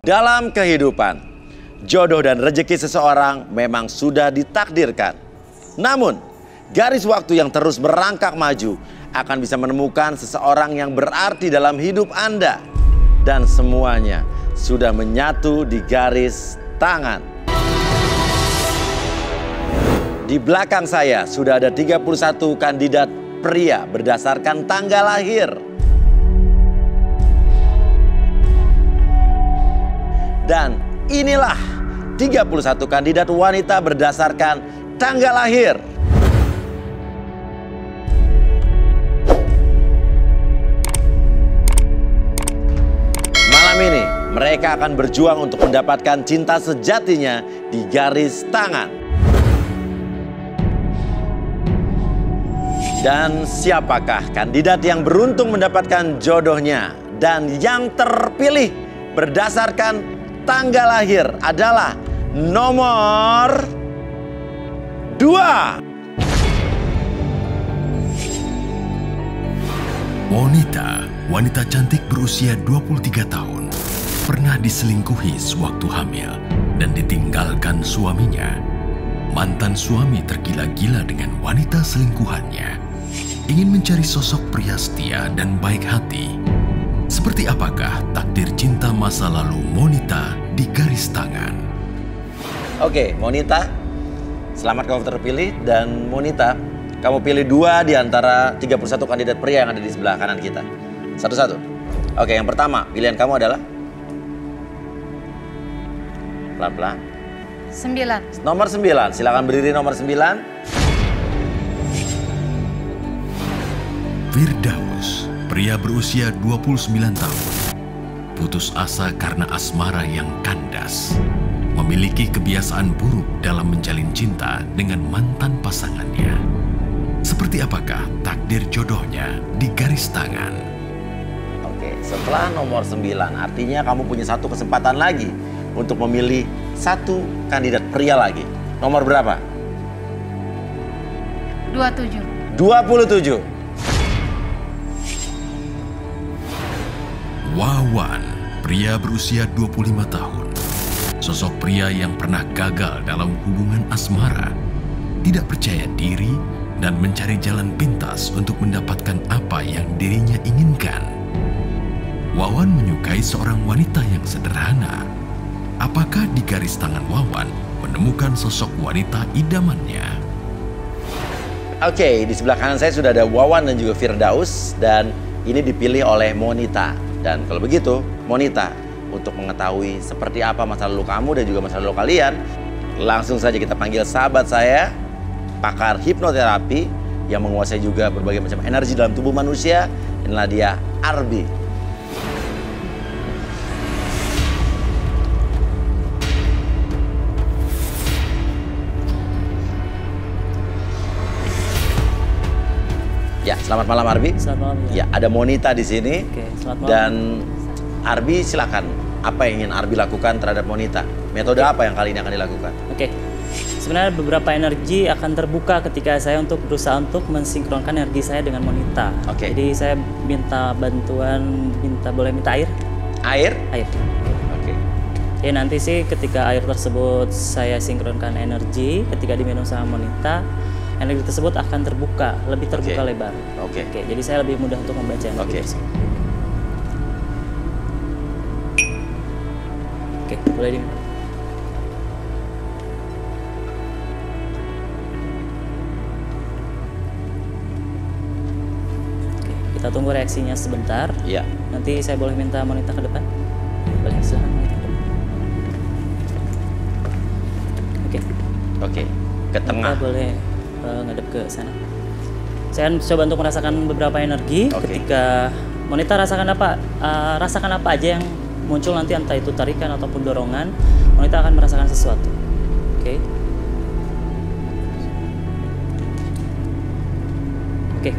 Dalam kehidupan, jodoh dan rezeki seseorang memang sudah ditakdirkan. Namun, garis waktu yang terus merangkak maju akan bisa menemukan seseorang yang berarti dalam hidup Anda. Dan semuanya sudah menyatu di garis tangan. Di belakang saya sudah ada 31 kandidat pria berdasarkan tanggal lahir. Dan inilah 31 kandidat wanita berdasarkan tanggal lahir. Malam ini mereka akan berjuang untuk mendapatkan cinta sejatinya di garis tangan. Dan siapakah kandidat yang beruntung mendapatkan jodohnya dan yang terpilih berdasarkan tanggal lahir adalah nomor 2. Wanita cantik berusia 23 tahun, pernah diselingkuhi sewaktu hamil dan ditinggalkan suaminya. Mantan suami tergila-gila dengan wanita selingkuhannya, ingin mencari sosok pria setia dan baik hati. Seperti apakah takdir cinta masa lalu Monita di garis tangan? Oke, Monita, selamat kamu terpilih. Dan Monita, kamu pilih 2 di antara 31 kandidat pria yang ada di sebelah kanan kita. Satu-satu. Oke, yang pertama, pilihan kamu adalah? Pelan-pelan. 9. Nomor 9, silakan berdiri nomor 9. Firdaus, pria berusia 29 tahun, putus asa karena asmara yang kandas, memiliki kebiasaan buruk dalam menjalin cinta dengan mantan pasangannya. Seperti apakah takdir jodohnya di garis tangan? Oke, setelah nomor 9, artinya kamu punya satu kesempatan lagi untuk memilih satu kandidat pria lagi. Nomor berapa? 27. 27. Wawan, pria berusia 25 tahun. Sosok pria yang pernah gagal dalam hubungan asmara, tidak percaya diri, dan mencari jalan pintas untuk mendapatkan apa yang dirinya inginkan. Wawan menyukai seorang wanita yang sederhana. Apakah di garis tangan Wawan menemukan sosok wanita idamannya? Oke, di sebelah kanan saya sudah ada Wawan dan juga Firdaus, dan ini dipilih oleh Monita. Dan kalau begitu, Monita, untuk mengetahui seperti apa masa lalu kamu dan juga masa lalu kalian, langsung saja kita panggil sahabat saya, pakar hipnoterapi yang menguasai juga berbagai macam energi dalam tubuh manusia. Inilah dia, Arbi. Ya, selamat malam Arbi. Selamat malam. Ya, ada Monita di sini. Oke, selamat malam. Dan Arbi, silakan. Apa yang ingin Arbi lakukan terhadap Monita? Metode apa yang kali ini akan dilakukan? Oke. Sebenarnya beberapa energi akan terbuka ketika saya untuk berusaha untuk mensinkronkan energi saya dengan Monita. Oke. Jadi saya minta bantuan, boleh minta air? Air? Air. Oke. Ya nanti sih ketika air tersebut saya sinkronkan energi, ketika diminum sama Monita, energi tersebut akan terbuka, lebih terbuka lebar. Oke. Oke, jadi saya lebih mudah untuk membaca energi tersebut. Oke, boleh diminum. Oke, kita tunggu reaksinya sebentar. Iya. Nanti saya boleh minta Monita ke depan? Boleh, silahkan Monita ke depan. Oke. Oke, ke tengah. Monita boleh ngadep ke sana. Saya coba untuk merasakan beberapa energi. Ketika Monita rasakan apa aja yang muncul nanti, entah itu tarikan ataupun dorongan, Monita akan merasakan sesuatu. Oke. Oke.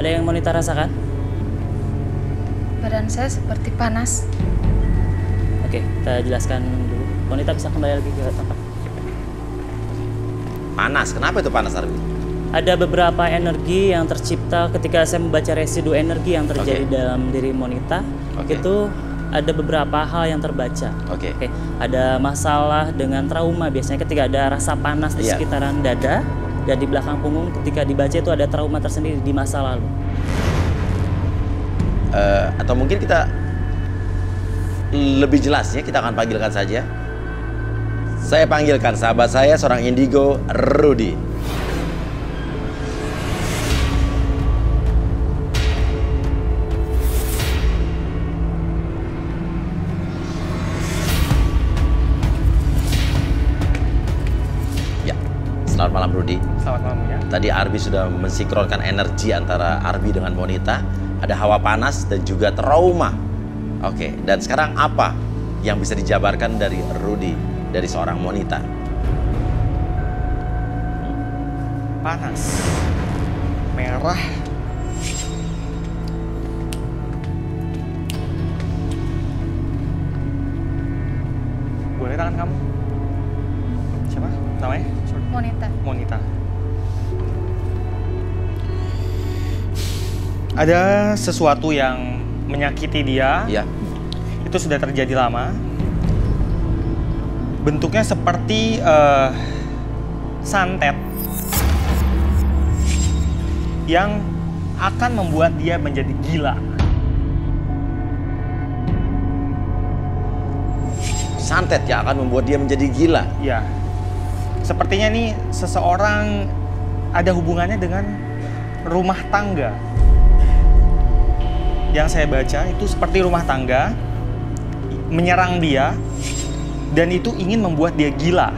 Ada yang Monita rasakan? Badan saya seperti panas. Oke, kita jelaskan dulu. Monita bisa kembali lagi ke tempat. Panas, kenapa itu panas Arbi? Ada beberapa energi yang tercipta ketika saya membaca residu energi yang terjadi dalam diri Monita. Itu ada beberapa hal yang terbaca. Oke. Ada masalah dengan trauma, biasanya ketika ada rasa panas di sekitaran dada dan di belakang punggung, ketika dibaca itu ada trauma tersendiri di masa lalu. Atau mungkin kita lebih jelasnya kita akan panggilkan saja. Saya panggilkan sahabat saya, seorang indigo, Rudy. Selamat malam Rudy. Selamat malam ya. Tadi Arbi sudah mensinkronkan energi antara Arbi dengan Monita. Ada hawa panas dan juga trauma. Oke, dan sekarang apa yang bisa dijabarkan dari Rudy, dari seorang Monita? Panas, merah, boleh tangan kamu? Siapa namanya? Monita. Monita. Ada sesuatu yang menyakiti dia. Iya. Itu sudah terjadi lama. Bentuknya seperti santet yang akan membuat dia menjadi gila. Santet yang akan membuat dia menjadi gila. Ya. Sepertinya nih seseorang ada hubungannya dengan rumah tangga. Yang saya baca itu seperti rumah tangga menyerang dia dan itu ingin membuat dia gila.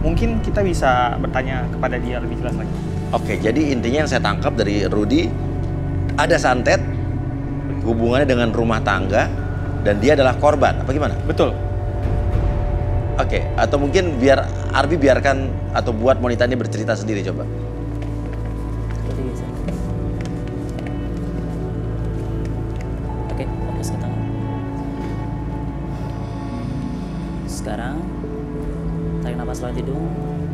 Mungkin kita bisa bertanya kepada dia lebih jelas lagi. Oke, jadi intinya yang saya tangkap dari Rudy, ada santet hubungannya dengan rumah tangga dan dia adalah korban. Apa gimana? Betul. Oke, atau mungkin biar Arbi biarkan atau buat Monita ini bercerita sendiri coba. Oke, fokus ke tangan. Sekarang tarik nafas lewat hidung,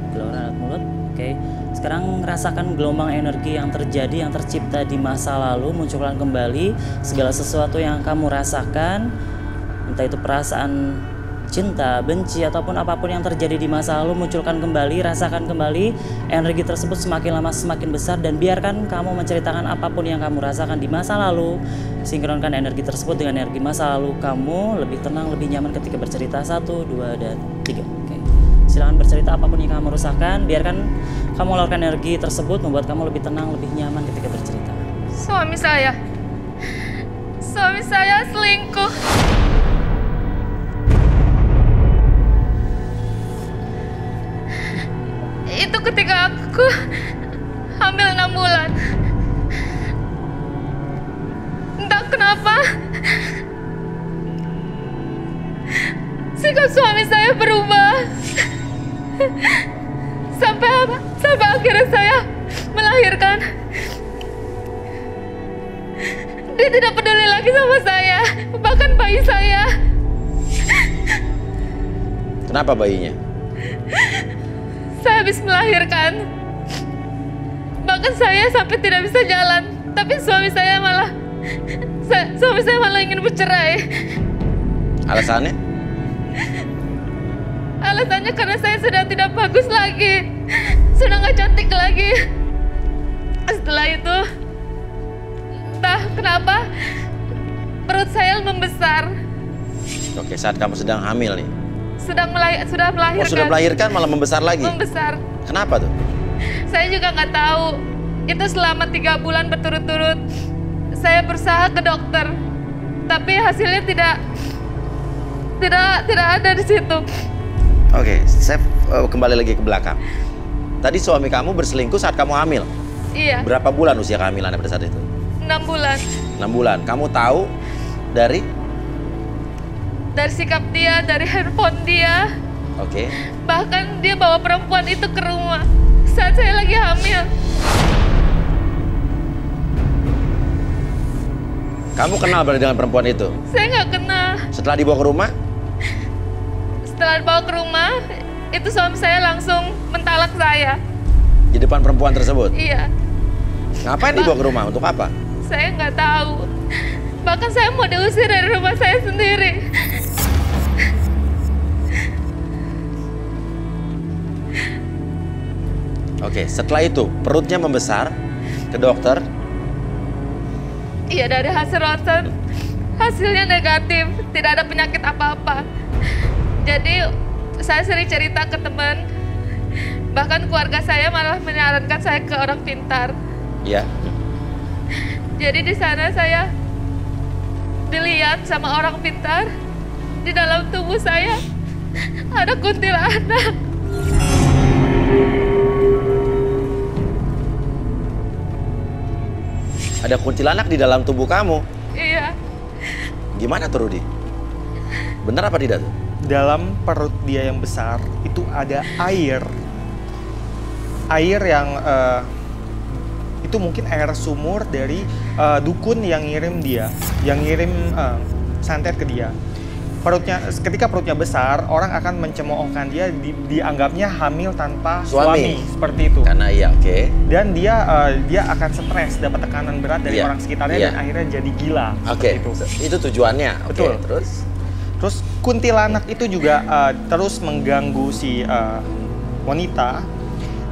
keluar lewat mulut. Oke. Sekarang rasakan gelombang energi yang terjadi, yang tercipta di masa lalu, munculkan kembali segala sesuatu yang kamu rasakan, entah itu perasaan cinta, benci, ataupun apapun yang terjadi di masa lalu, munculkan kembali, rasakan kembali energi tersebut semakin lama semakin besar, dan biarkan kamu menceritakan apapun yang kamu rasakan di masa lalu. Sinkronkan energi tersebut dengan energi masa lalu kamu, lebih tenang, lebih nyaman ketika bercerita. 1, 2, dan 3. Oke. Silakan bercerita apapun yang kamu rasakan, biarkan kamu mengeluarkan energi tersebut membuat kamu lebih tenang, lebih nyaman ketika bercerita. Suami saya selingkuh. Itu ketika aku hamil 6 bulan. Entah kenapa sikap suami saya berubah. Sampai akhirnya saya melahirkan. Dia tidak peduli lagi sama saya, bahkan bayi saya. Kenapa bayinya? Saya habis melahirkan. Bahkan saya sampai tidak bisa jalan, tapi suami saya malah ingin bercerai. Alasannya? Alasannya karena saya sudah tidak bagus lagi, sudah nggak cantik lagi. Setelah itu, entah kenapa perut saya membesar. Oke, saat kamu sedang hamil nih? Sudah melahirkan. Oh, sudah melahirkan malah membesar lagi? Membesar. Kenapa tuh? Saya juga nggak tahu. Itu selama 3 bulan berturut-turut saya berusaha ke dokter, tapi hasilnya tidak ada di situ. Oke, saya kembali lagi ke belakang. Tadi suami kamu berselingkuh saat kamu hamil? Iya. Berapa bulan usia kehamilannya pada saat itu? 6 bulan. 6 bulan. Kamu tahu dari sikap dia, dari handphone dia. Oke. Bahkan dia bawa perempuan itu ke rumah saat saya lagi hamil. Kamu kenal berarti dengan perempuan itu? Saya nggak kenal. Setelah dibawa ke rumah? Setelah dibawa ke rumah, itu suami saya langsung mentalak saya. Di depan perempuan tersebut? Iya. Ngapain dibawa ke rumah? Untuk apa? Saya nggak tahu. Bahkan saya mau diusir dari rumah saya sendiri. Oke, setelah itu perutnya membesar ke dokter. Iya, dari hasil ronsen hasilnya negatif, tidak ada penyakit apa-apa. Jadi saya sering cerita ke teman, bahkan keluarga saya malah menyarankan saya ke orang pintar. Ya. Jadi di sana saya dilihat sama orang pintar, di dalam tubuh saya ada kuntilanak. Ada kuntilanak di dalam tubuh kamu. Iya. Gimana tuh Rudi? Benar apa tidak tuh? Dalam perut dia yang besar itu ada air. Air yang itu mungkin air sumur dari dukun yang ngirim dia, yang ngirim santet ke dia. Ketika perutnya besar, orang akan mencemoohkan dia, dianggapnya hamil tanpa suami seperti itu. Karena iya, oke. Dan dia akan stres, dapat tekanan berat dari orang sekitarnya dan akhirnya jadi gila. Oke, itu tujuannya. Betul. Terus kuntilanak itu juga terus mengganggu si wanita.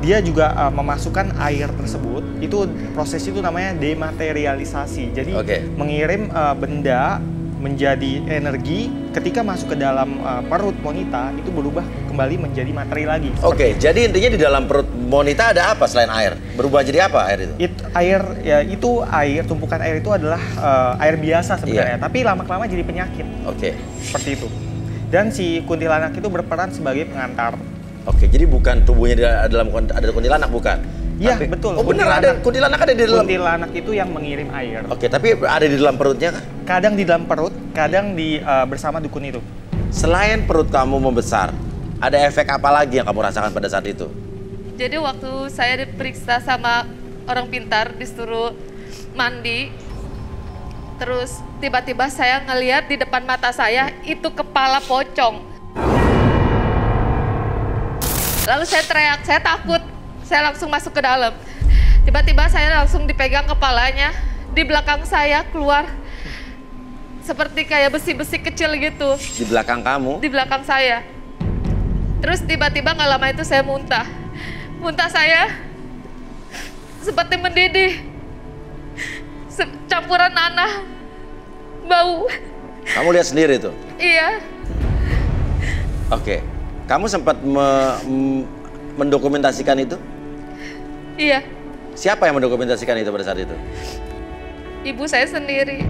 Dia juga memasukkan air tersebut. Itu proses itu namanya dematerialisasi. Jadi mengirim benda menjadi energi, ketika masuk ke dalam perut wanita itu berubah kembali menjadi materi lagi. Oke, jadi intinya di dalam perut wanita ada apa selain air? Berubah jadi apa air itu? Tumpukan air itu adalah air biasa sebenarnya, tapi lama-kelamaan jadi penyakit. Oke. Seperti itu. Dan si kuntilanak itu berperan sebagai pengantar. Oke, jadi bukan tubuhnya ada kuntilanak, bukan? Iya, betul. Oh benar, ada kuntilanak ada di dalam. Kuntilanak itu yang mengirim air. Oke, tapi ada di dalam perutnya kan? Kadang di dalam perut, kadang bersama dukun itu. Selain perut kamu membesar, ada efek apa lagi yang kamu rasakan pada saat itu? Jadi waktu saya diperiksa sama orang pintar, disuruh mandi, terus tiba-tiba saya ngelihat di depan mata saya itu kepala pocong. Lalu saya teriak, saya takut. Saya langsung masuk ke dalam. Tiba-tiba saya langsung dipegang kepalanya. Di belakang saya keluar seperti kayak besi-besi kecil gitu. Di belakang kamu? Di belakang saya. Terus tiba-tiba nggak lama itu saya muntah. Muntah saya seperti mendidih. Campuran nanah, bau. Kamu lihat sendiri tuh? Iya. Oke. Kamu sempat mendokumentasikan itu? Iya. Siapa yang mendokumentasikan itu pada saat itu? Ibu saya sendiri.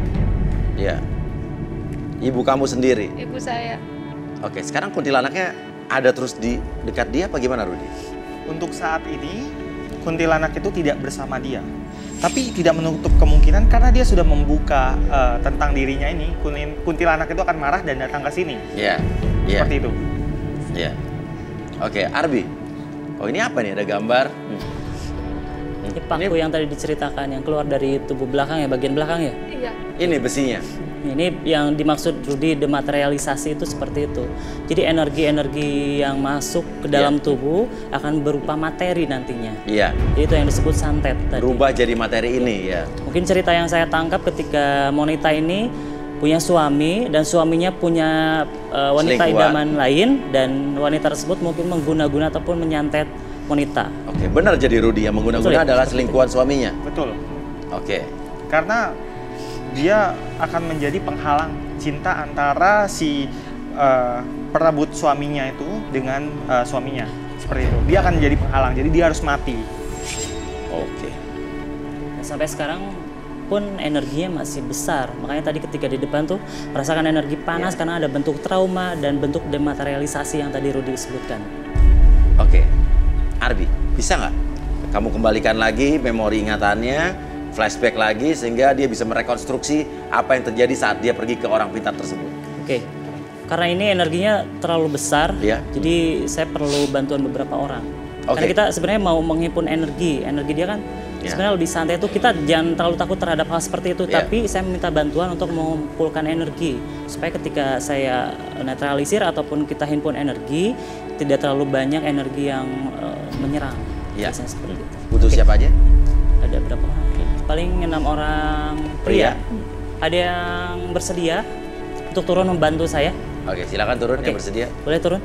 Iya. Ibu kamu sendiri? Ibu saya. Oke, sekarang kuntilanaknya ada terus di dekat dia apa gimana, Rudi? Untuk saat ini, kuntilanak itu tidak bersama dia. Tapi tidak menutup kemungkinan karena dia sudah membuka tentang dirinya ini, kuntilanak itu akan marah dan datang ke sini. Iya. Seperti itu. Iya. Oke, Arbi. Oh, ini apa nih? Ada gambar. Ini paku yang tadi diceritakan, yang keluar dari tubuh belakang ya, bagian belakang ya? Iya. Ini besinya. Ini yang dimaksud Rudi dematerialisasi itu seperti itu. Jadi energi-energi yang masuk ke dalam tubuh akan berupa materi nantinya. Iya. Jadi itu yang disebut santet tadi. Berubah jadi materi ini ya. Mungkin cerita yang saya tangkap ketika Monita ini punya suami dan suaminya punya wanita idaman lain dan wanita tersebut mungkin mengguna-guna ataupun menyantet Monita. Oke, benar jadi Rudi yang mengguna-guna adalah selingkuhan suaminya. Betul. Oke. Karena dia akan menjadi penghalang cinta antara si perabot suaminya itu dengan suaminya. Seperti itu. Dia akan menjadi penghalang, jadi dia harus mati. Oke. Sampai sekarang pun energinya masih besar. Makanya tadi ketika di depan tuh merasakan energi panas karena ada bentuk trauma dan bentuk dematerialisasi yang tadi Rudi sebutkan. Oke. Arbi, bisa nggak kamu kembalikan lagi memori ingatannya, flashback lagi sehingga dia bisa merekonstruksi apa yang terjadi saat dia pergi ke orang pintar tersebut? Oke. Karena ini energinya terlalu besar, jadi saya perlu bantuan beberapa orang. Karena kita sebenarnya mau menghimpun energi dia kan sebenarnya lebih santai itu, kita jangan terlalu takut terhadap hal seperti itu, tapi saya meminta bantuan untuk mengumpulkan energi supaya ketika saya netralisir ataupun kita himpun energi tidak terlalu banyak energi yang menyerang. Biasanya seperti itu. Butuh siapa aja? Ada berapa orang? Paling 6 orang pria. ada yang bersedia untuk turun membantu saya? Oke, silakan turun yang bersedia. Boleh turun?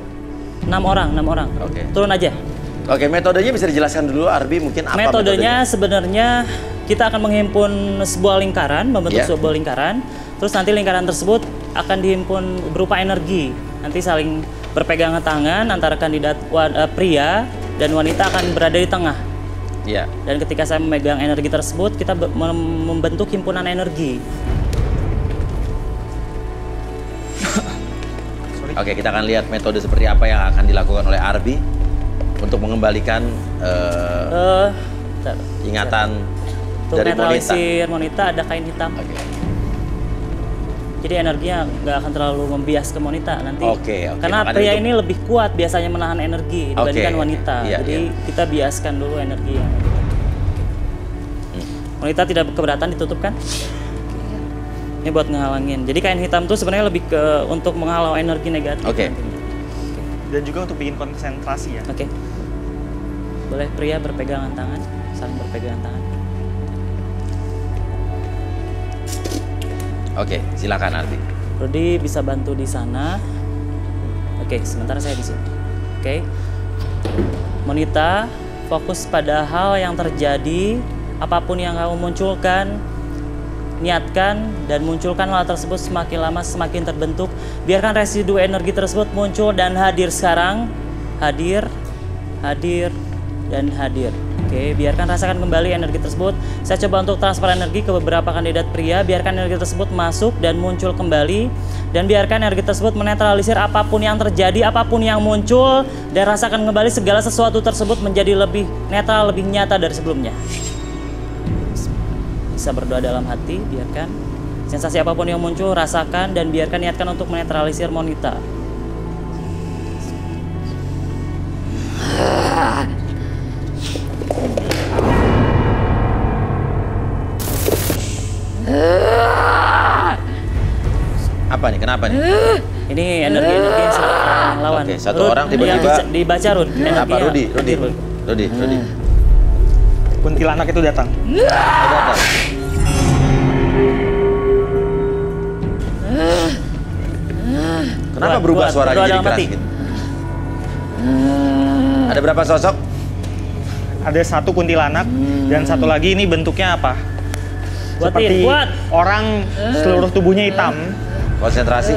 6 orang. Oke. Turun aja. Oke, metodenya bisa dijelaskan dulu Arbi mungkin apa metodenya? Sebenarnya kita akan menghimpun sebuah lingkaran, membentuk sebuah lingkaran. Terus nanti lingkaran tersebut akan dihimpun berupa energi. Nanti saling berpegangan tangan antara kandidat pria dan wanita akan berada di tengah. Iya. Dan ketika saya memegang energi tersebut, kita membentuk himpunan energi. Oke, kita akan lihat metode seperti apa yang akan dilakukan oleh Arbi untuk mengembalikan ingatan untuk dari netralisir Monita ada kain hitam. Oke. Jadi energinya nggak akan terlalu membias ke Monita nanti. Oke. Karena pria ini lebih kuat biasanya menahan energi dibandingkan wanita. Iya, jadi kita biaskan dulu energi yang wanita tidak keberatan ditutup kan? Ini buat ngehalangin. Jadi kain hitam tuh sebenarnya lebih ke untuk menghalau energi negatif. Oke. Dan juga untuk bikin konsentrasi ya. Oke. Boleh pria berpegangan tangan, saling berpegangan tangan. Oke, silakan Arbi. Rudi bisa bantu di sana. Oke, sementara saya di sini. Oke. Monita, fokus pada hal yang terjadi, apapun yang kamu munculkan, niatkan dan munculkan hal tersebut semakin lama semakin terbentuk. Biarkan residu energi tersebut muncul dan hadir sekarang. Hadir, dan hadir. Oke, biarkan rasakan kembali energi tersebut. Saya coba untuk transfer energi ke beberapa kandidat pria. Biarkan energi tersebut masuk dan muncul kembali. Dan biarkan energi tersebut menetralisir apapun yang terjadi, apapun yang muncul. Dan rasakan kembali segala sesuatu tersebut menjadi lebih netral, lebih nyata dari sebelumnya. Bisa berdoa dalam hati, biarkan sensasi apapun yang muncul, rasakan dan biarkan niatkan untuk menetralisir Monita. Apa nih? Kenapa nih? Ini energi-energi yang lawan. Oke, satu orang tiba-tiba dibaca Rud. Apa Rudi? Kuntilanak itu datang. Kenapa berubah suaranya jadi keras gitu? Ada berapa sosok? Ada satu kuntilanak dan satu lagi ini bentuknya apa? Seperti orang seluruh tubuhnya hitam. Konsentrasi.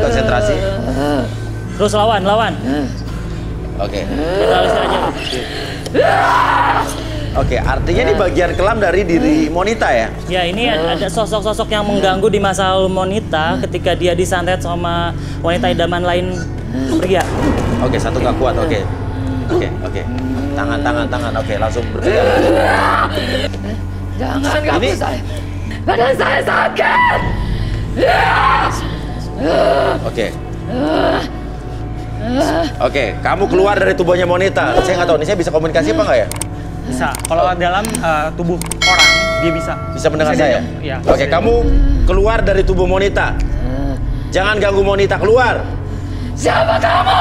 Terus lawan. Oke. Netralisir aja. Oke, artinya ini bagian kelam dari diri Monita ya? Ya, ini ada sosok-sosok yang mengganggu di masa lalu Monita ketika dia disantet sama wanita idaman lain pria. Oke, satu nggak kuat. Oke. Tangan. Oke, langsung berpegang. Jangan ganggu saya. Badan saya sakit. Oke, kamu keluar dari tubuhnya Monita. Saya nggak tahu nih, saya bisa komunikasi apa nggak ya? Bisa. Kalau dalam tubuh orang dia bisa. Bisa mendengar saya? Iya. Oke, kamu keluar dari tubuh Monita. Jangan ganggu Monita, keluar. Siapa kamu?